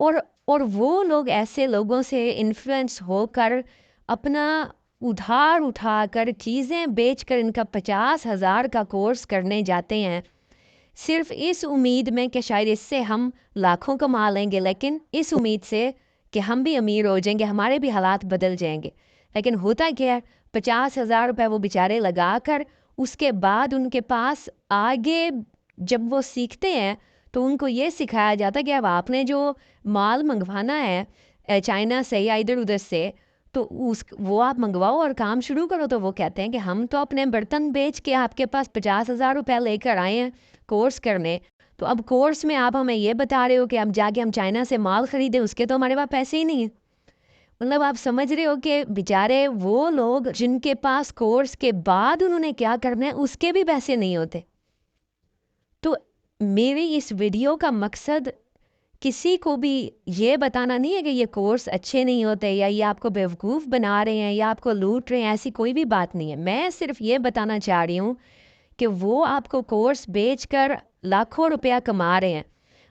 اور اور وہ لوگ ایسے لوگوں سے انفلوئنس ہو کر اپنا ادھار اٹھا کر چیزیں بیچ کر ان کا 50,000 کا کورس کرنے جاتے ہیں، صرف اس امید میں کہ شاید اس سے ہم لاکھوں کما لیں گے، لیکن اس امید سے کہ ہم بھی امیر ہو جائیں گے، ہمارے بھی حالات بدل جائیں گے۔ لیکن ہوتا کیا ہے، 50,000 روپے وہ بیچارے لگا کر اس کے بعد ان کے پاس آگے جب وہ سیکھتے ہیں تو ان کو یہ سکھایا جاتا ہے کہ اب آپ نے جو مال منگوانا ہے چائنا سے یا ادھر ادھر سے، تو وہ آپ منگواؤ اور کام شروع کرو۔ تو وہ کہتے ہیں کہ ہم تو اپنے برتن بیچ کے آپ کے پاس 50,000 روپے لے کر آئے ہیں کورس کرنے، تو اب کورس میں آپ ہمیں یہ بتا رہے ہو کہ اب جا کے ہم چائنا سے مال خریدیں، اس کے تو ہمارے پاس پیسے ہی نہیں ہیں۔ مطلب آپ سمجھ رہے ہو کہ بیچارے وہ لوگ جن کے پاس کورس کے بعد انہوں نے کیا کرنا ہے اس کے بھی پیسے نہیں ہوتے۔ تو میری اس ویڈیو کا مقصد کسی کو بھی یہ بتانا نہیں ہے کہ یہ کورس اچھے نہیں ہوتے یا یہ آپ کو بیوقوف بنا رہے ہیں یا آپ کو لوٹ رہے ہیں، ایسی کوئی بھی بات نہیں ہے۔ میں صرف یہ بتانا چاہ رہی ہوں کہ وہ آپ کو کورس بیچ کر لاکھوں روپیہ کما رہے ہیں،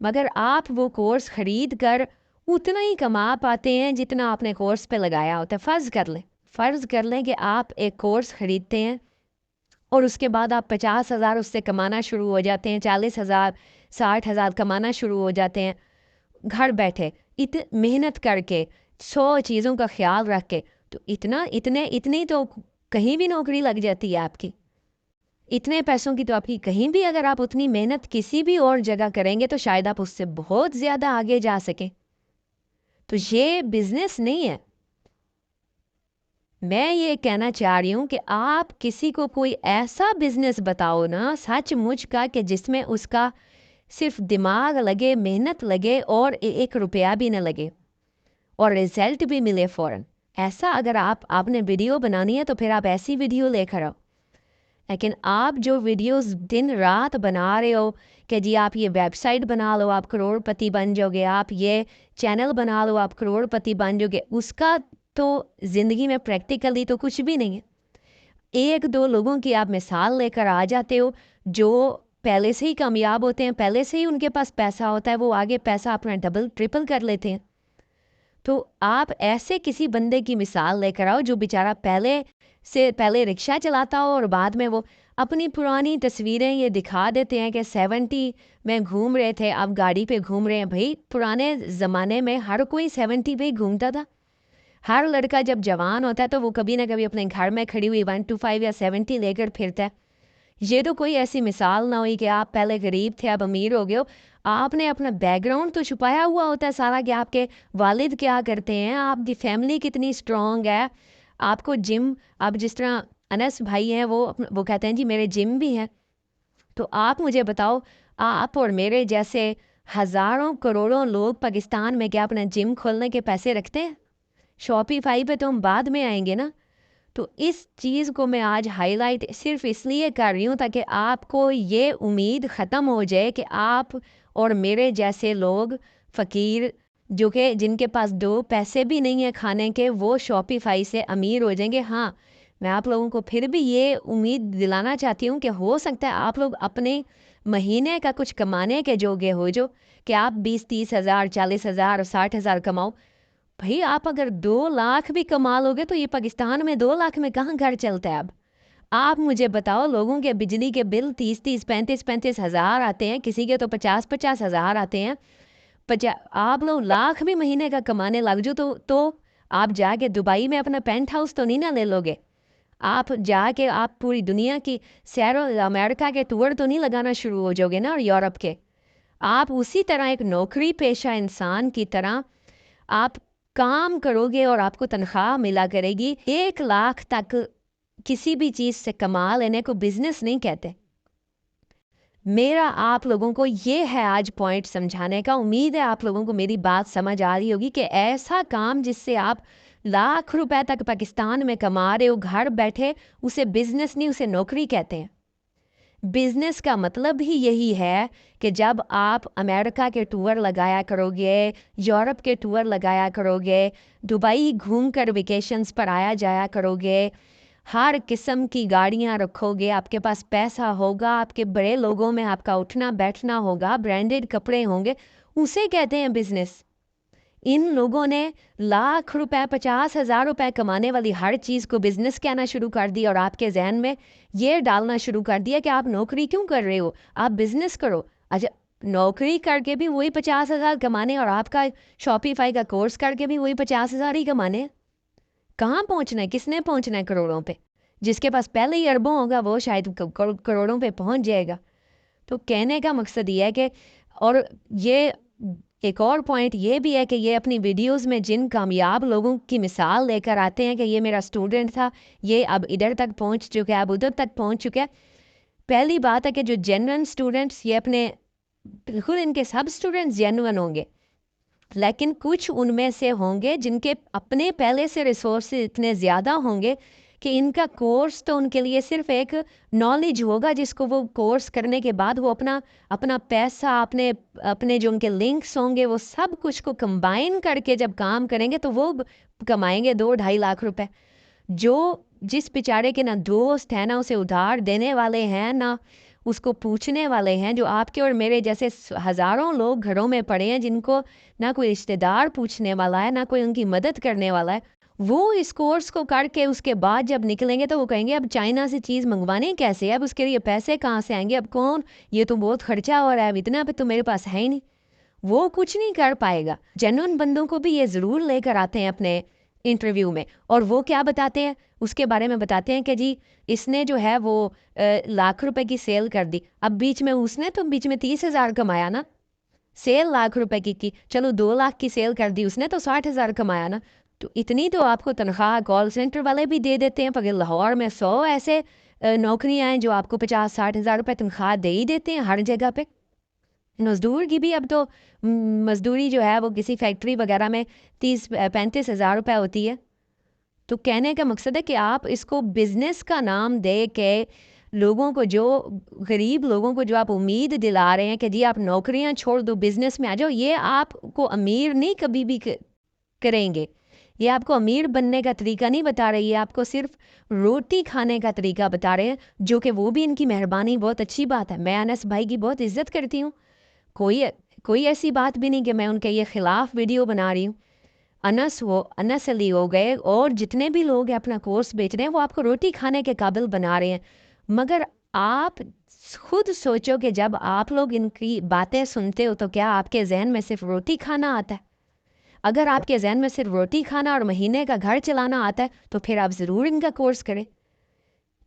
مگر آپ وہ کورس خرید کر اتنا ہی کما پاتے ہیں جتنا آپ نے کورس پہ لگایا ہوتا ہے۔ فرض کر لیں کہ آپ ایک کورس خریدتے ہیں اور اس کے بعد آپ 50,000 اس سے کمانا شروع ہو جاتے ہیں، 40,000 60,000 کمانا شروع ہو جاتے ہیں گھر بیٹھے، محنت کر کے 100 چیزوں کا خیال رکھ کے، تو اتنی تو کہیں بھی نوکری لگ جاتی ہے آپ کی، اتنے پیسوں کی تو آپ کی کہیں بھی، اگر آپ اتنی محنت کسی بھی اور جگہ کریں گے تو شاید آپ اس سے بہت زیادہ آگے جا سکیں۔ تو یہ بزنس نہیں ہے۔ میں یہ کہنا چاہ رہی ہوں کہ آپ کسی کو کوئی ایسا بزنس بتاؤ نا سچ مچ کا کہ جس میں اس کا صرف دماغ لگے، محنت لگے اور 1 روپیہ بھی نہ لگے اور رزلٹ بھی ملے فوراً۔ ایسا اگر آپ نے ویڈیو بنانی ہے تو پھر آپ ایسی ویڈیو لے کر آؤ۔ لیکن آپ جو ویڈیوز دن رات بنا رہے ہو کہ جی آپ یہ ویب سائٹ بنا لو آپ کروڑ پتی بن جاؤ گے، آپ یہ چینل بنا لو آپ کروڑ پتی بن جاؤ گے، اس کا تو زندگی میں پریکٹیکلی تو کچھ بھی نہیں ہے۔ 1-2 لوگوں کی آپ مثال لے کر آ جاتے ہو جو پہلے سے ہی کامیاب ہوتے ہیں، پہلے سے ہی ان کے پاس پیسہ ہوتا ہے، وہ آگے پیسہ اپنا ڈبل ٹرپل کر لیتے ہیں۔ تو آپ ایسے کسی بندے کی مثال لے کر آؤ جو بیچارہ پہلے رکشہ چلاتا ہو اور بعد میں وہ اپنی پرانی تصویریں یہ دکھا دیتے ہیں کہ 70 میں گھوم رہے تھے، اب گاڑی پہ گھوم رہے ہیں۔ بھائی پرانے زمانے میں ہر کوئی 70 پہ ہی گھومتا تھا۔ ہر لڑکا جب جوان ہوتا ہے تو وہ کبھی نہ کبھی اپنے گھر میں کھڑی ہوئی 125 یا 70 لے کر پھرتا ہے۔ یہ تو کوئی ایسی مثال نہ ہوئی کہ آپ پہلے غریب تھے اب امیر ہو گئے ہو۔ آپ نے اپنا بیک گراؤنڈ تو چھپایا ہوا ہوتا ہے سارا کہ آپ کے والد کیا کرتے ہیں، آپ کی فیملی کتنی اسٹرانگ ہے، آپ کو جم، آپ جس طرح انس بھائی ہیں وہ کہتے ہیں جی میرے جم بھی ہیں۔ تو آپ مجھے بتاؤ، آپ اور میرے جیسے ہزاروں کروڑوں لوگ پاکستان میں کیا اپنا جم کھولنے کے پیسے رکھتے ہیں؟ شاپیفائی پہ تو ہم بعد میں آئیں گے نا۔ تو اس چیز کو میں آج ہائی لائٹ صرف اس لیے کر رہی ہوں تاکہ آپ کو یہ امید ختم ہو جائے کہ آپ اور میرے جیسے لوگ فقیر جو کہ جن کے پاس 2 پیسے بھی نہیں ہیں کھانے کے، وہ شاپیفائی سے امیر ہو جائیں گے۔ ہاں، میں آپ لوگوں کو پھر بھی یہ امید دلانا چاہتی ہوں کہ ہو سکتا ہے آپ لوگ اپنے مہینے کا کچھ کمانے کے جوگے ہو جو کہ آپ 20-30 ہزار 40 ہزار 60 ہزار کماؤ۔ بھائی آپ اگر 2 لاکھ بھی کما لو گے تو یہ پاکستان میں 2 لاکھ میں کہاں گھر چلتا ہے اب؟ آپ مجھے بتاؤ، لوگوں کے بجلی کے بل 30 35 ہزار آتے ہیں، کسی کے تو 50 ہزار آتے ہیں۔ آپ لوگ لاکھ بھی مہینے کا کمانے لگ جو تو آپ جا کے دبئی میں اپنا پینٹ ہاؤس تو نہیں نہ لے لو گے؟ آپ جا کے آپ پوری دنیا کی سیر و امریکہ کے ٹور تو نہیں لگانا شروع ہو جاؤ گے نا، اور یورپ کے۔ آپ اسی طرح ایک نوکری پیشہ انسان کی طرح آپ کام کرو گے اور آپ کو تنخواہ ملا کرے گی۔ 1 لاکھ تک کسی بھی چیز سے کما لینے کو بزنس نہیں کہتے۔ میرا آپ لوگوں کو یہ ہے آج پوائنٹ سمجھانے کا، امید ہے آپ لوگوں کو میری بات سمجھ آ رہی ہوگی کہ ایسا کام جس سے آپ لاکھ روپے تک پاکستان میں کما رہے ہو گھر بیٹھے، اسے بزنس نہیں، اسے نوکری کہتے ہیں۔ بزنس کا مطلب ہی یہی ہے کہ جب آپ امریکہ کے ٹور لگایا کرو گے، یورپ کے ٹور لگایا کرو گے، دبئی گھوم کر ویکیشنز پر آیا جایا کرو گے، ہر قسم کی گاڑیاں رکھو گے، آپ کے پاس پیسہ ہوگا، آپ کے بڑے لوگوں میں آپ کا اٹھنا بیٹھنا ہوگا، برانڈڈ کپڑے ہوں گے، اسے کہتے ہیں بزنس۔ ان لوگوں نے لاکھ روپے 50,000 روپے کمانے والی ہر چیز کو بزنس کہنا شروع کر دیا، اور آپ کے ذہن میں یہ ڈالنا شروع کر دیا کہ آپ نوکری کیوں کر رہے ہو، آپ بزنس کرو۔ اچھا، نوکری کر کے بھی وہی 50,000 کمانے اور آپ کا شاپیفائی کا کورس کر کے بھی وہی 50,000 ہی کمانے، کہاں پہنچنا ہے؟ کس نے پہنچنا ہے کروڑوں پہ؟ جس کے پاس پہلے ہی اربوں ہوگا وہ شاید کروڑوں پہ پہنچ جائے گا۔ تو کہنے کا مقصد یہ ہے کہ، اور یہ ایک اور پوائنٹ یہ بھی ہے کہ یہ اپنی ویڈیوز میں جن کامیاب لوگوں کی مثال لے کر آتے ہیں کہ یہ میرا اسٹوڈنٹ تھا، یہ اب ادھر تک پہنچ چکا ہے، اب ادھر تک پہنچ چکا ہے۔ پہلی بات ہے کہ جو جینوئن اسٹوڈنٹس، یہ اپنے بالکل ان کے سب اسٹوڈنٹس جینوئن ہوں گے، لیکن کچھ ان میں سے ہوں گے جن کے اپنے پہلے سے ریسورسز اتنے زیادہ ہوں گے کہ ان کا کورس تو ان کے لیے صرف ایک نالج ہوگا، جس کو وہ کورس کرنے کے بعد وہ اپنا پیسہ، اپنے جو ان کے لنکس ہوں گے، وہ سب کچھ کو کمبائن کر کے جب کام کریں گے تو وہ کمائیں گے 2-2.5 لاکھ روپے۔ جس بیچارے کے نہ دوست ہیں، نہ اسے ادھار دینے والے ہیں، نہ اس کو پوچھنے والے ہیں، جو آپ کے اور میرے جیسے ہزاروں لوگ گھروں میں پڑے ہیں جن کو نہ کوئی رشتہ دار پوچھنے والا ہے، نہ کوئی ان کی مدد کرنے والا ہے، وہ اس کورس کو کر کے اس کے بعد جب نکلیں گے تو وہ کہیں گے اب چائنا سے چیز منگوانے کیسے، اب اس کے لیے پیسے کہاں سے آئیں گے، اب کون، یہ تو بہت خرچہ ہو رہا ہے، اب اتنا پہ تو میرے پاس ہے ہی نہیں۔ وہ کچھ نہیں کر پائے گا۔ جینوئن بندوں کو بھی یہ ضرور لے کر آتے ہیں اپنے انٹرویو میں، اور وہ کیا بتاتے ہیں، اس کے بارے میں بتاتے ہیں کہ جی اس نے جو ہے وہ لاکھ روپے کی سیل کر دی، اب بیچ میں 30,000 کمایا نا، سیل لاکھ روپے کی چلو 2 لاکھ کی سیل کر دی اس نے تو 60,000 کمایا نا۔ تو اتنی تو آپ کو تنخواہ کال سینٹر والے بھی دے دیتے ہیں، پھر لاہور میں 100 ایسے نوکریاں ہیں جو آپ کو 50-60,000 روپے تنخواہ دے ہی دیتے ہیں ہر جگہ پہ۔ مزدور کی بھی اب تو مزدوری جو ہے وہ کسی فیکٹری وغیرہ میں 30-35,000 روپے ہوتی ہے۔ تو کہنے کا مقصد ہے کہ آپ اس کو بزنس کا نام دے کے لوگوں کو، جو غریب لوگوں کو جو آپ امید دلا رہے ہیں کہ جی آپ نوکریاں چھوڑ دو، بزنس میں آ جاؤ، یہ آپ کو امیر نہیں کبھی بھی کریں گے۔ یہ آپ کو امیر بننے کا طریقہ نہیں بتا رہے، یہ آپ کو صرف روٹی کھانے کا طریقہ بتا رہے ہیں، جو کہ وہ بھی ان کی مہربانی بہت اچھی بات ہے۔ میں انس بھائی کی بہت عزت کرتی ہوں، کوئی ایسی بات بھی نہیں کہ میں ان کے یہ خلاف ویڈیو بنا رہی ہوں۔ انس علی ہو گئے اور جتنے بھی لوگ اپنا کورس بیچ رہے ہیں وہ آپ کو روٹی کھانے کے قابل بنا رہے ہیں، مگر آپ خود سوچو کہ جب آپ لوگ ان کی باتیں سنتے ہو تو کیا آپ کے ذہن میں صرف روٹی کھانا آتا ہے؟ اگر آپ کے ذہن میں صرف روٹی کھانا اور مہینے کا گھر چلانا آتا ہے تو پھر آپ ضرور ان کا کورس کریں،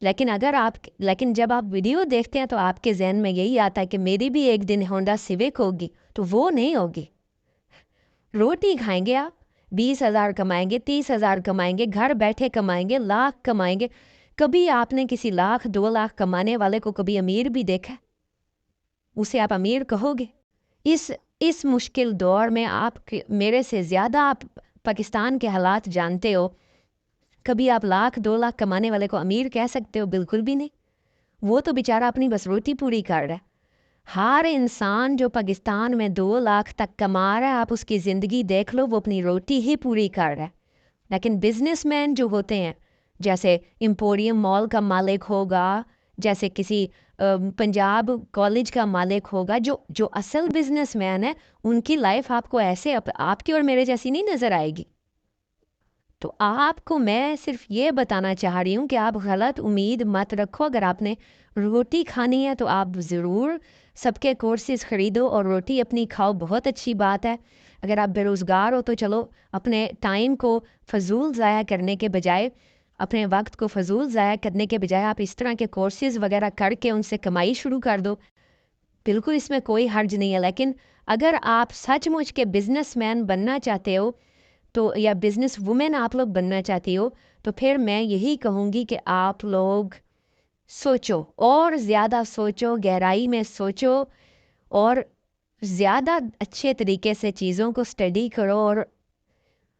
لیکن جب آپ ویڈیو دیکھتے ہیں تو آپ کے ذہن میں یہی آتا ہے کہ میری بھی ایک دن ہونڈا سیوک ہوگی، تو وہ نہیں ہوگی۔ روٹی کھائیں گے آپ، 20,000 کمائیں گے، 30,000 کمائیں گے، گھر بیٹھے کمائیں گے، لاکھ کمائیں گے۔ کبھی آپ نے کسی 1,00,000-2,00,000 کمانے والے کو کبھی امیر بھی دیکھا؟ اسے آپ امیر کہو گے؟ اس مشکل دور میں آپ میرے سے زیادہ آپ پاکستان کے حالات جانتے ہو، کبھی آپ 1,00,000-2,00,000 کمانے والے کو امیر کہہ سکتے ہو؟ بالکل بھی نہیں۔ وہ تو بیچارہ اپنی بس روٹی پوری کر رہا ہے۔ ہر انسان جو پاکستان میں 2 لاکھ تک کما رہا ہے، آپ اس کی زندگی دیکھ لو، وہ اپنی روٹی ہی پوری کر رہا ہے۔ لیکن بزنس مین جو ہوتے ہیں، جیسے امپوریم مال کا مالک ہوگا، جیسے کسی پنجاب کالج کا مالک ہوگا، جو اصل بزنس مین ہے، ان کی لائف آپ کو ایسے آپ کی اور میرے جیسی نہیں نظر آئے گی۔ تو آپ کو میں صرف یہ بتانا چاہ رہی ہوں کہ آپ غلط امید مت رکھو۔ اگر آپ نے روٹی کھانی ہے تو آپ ضرور سب کے کورسز خریدو اور روٹی اپنی کھاؤ، بہت اچھی بات ہے۔ اگر آپ بے روزگار ہو تو چلو اپنے ٹائم کو فضول ضائع کرنے کے بجائے، اپنے وقت کو فضول ضائع کرنے کے بجائے آپ اس طرح کے کورسز وغیرہ کر کے ان سے کمائی شروع کر دو، بالکل اس میں کوئی حرج نہیں ہے۔ لیکن اگر آپ سچ مچ کے بزنس مین بننا چاہتے ہو تو، یا بزنس وومن آپ لوگ بننا چاہتی ہو، تو پھر میں یہی کہوں گی کہ آپ لوگ سوچو، اور زیادہ سوچو، گہرائی میں سوچو، اور زیادہ اچھے طریقے سے چیزوں کو اسٹڈی کرو، اور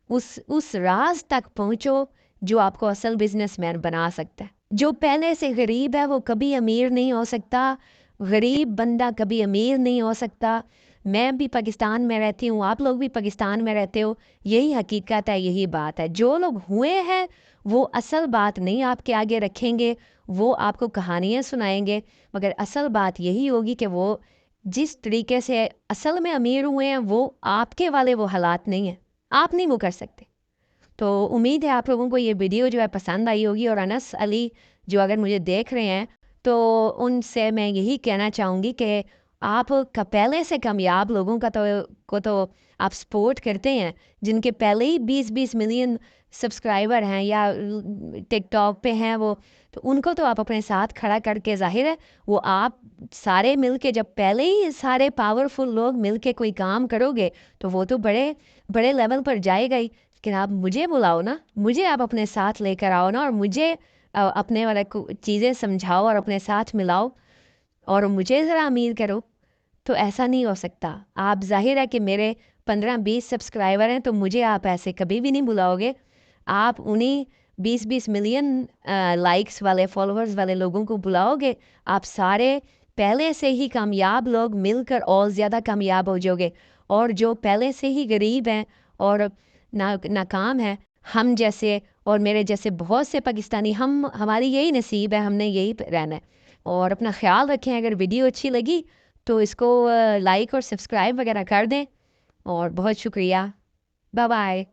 اس راز تک پہنچو جو آپ کو اصل بزنس مین بنا سکتا ہے۔ جو پہلے سے غریب ہے وہ کبھی امیر نہیں ہو سکتا، غریب بندہ کبھی امیر نہیں ہو سکتا۔ میں بھی پاکستان میں رہتی ہوں، آپ لوگ بھی پاکستان میں رہتے ہو، یہی حقیقت ہے، یہی بات ہے۔ جو لوگ ہوئے ہیں وہ اصل بات نہیں آپ کے آگے رکھیں گے، وہ آپ کو کہانیاں سنائیں گے، مگر اصل بات یہی ہوگی کہ وہ جس طریقے سے اصل میں امیر ہوئے ہیں وہ آپ کے والے وہ حالات نہیں ہیں، آپ نہیں وہ کر سکتے۔ تو امید ہے آپ لوگوں کو یہ ویڈیو جو ہے پسند آئی ہوگی، اور انس علی جو اگر مجھے دیکھ رہے ہیں تو ان سے میں یہی کہنا چاہوں گی کہ آپ کا پہلے سے کامیاب لوگوں کو تو آپ سپورٹ کرتے ہیں، جن کے پہلے ہی 20 ملین سبسکرائبر ہیں یا ٹک ٹاک پہ ہیں وہ، تو ان کو تو آپ اپنے ساتھ کھڑا کر کے، ظاہر ہے وہ آپ سارے مل کے، جب پہلے ہی سارے پاورفل لوگ مل کے کوئی کام کرو گے تو وہ تو بڑے بڑے لیول پر جائے گا ہی۔ لیکن آپ مجھے بلاؤ نا، مجھے آپ اپنے ساتھ لے کر آؤ نا، اور مجھے اپنے والا چیزیں سمجھاؤ اور اپنے ساتھ ملاؤ اور مجھے ذرا امیر کرو، تو ایسا نہیں ہو سکتا۔ آپ ظاہر ہے کہ میرے 15-20 سبسکرائبر ہیں تو مجھے آپ ایسے کبھی بھی نہیں بلاؤ گے، آپ انہیں 20 ملین لائکس والے فالوورز والے لوگوں کو بلاؤ گے۔ آپ سارے پہلے سے ہی کامیاب لوگ مل کر اور زیادہ کامیاب ہو جاؤ گے، اور جو پہلے سے ہی غریب ہیں اور ناکام ہیں، ہم جیسے اور میرے جیسے بہت سے پاکستانی، ہماری یہی نصیب ہے، ہم نے یہی رہنا ہے۔ اور اپنا خیال رکھیں، اگر ویڈیو اچھی لگی تو اس کو لائک اور سبسکرائب وغیرہ کر دیں، اور بہت شکریہ، بائے بائے۔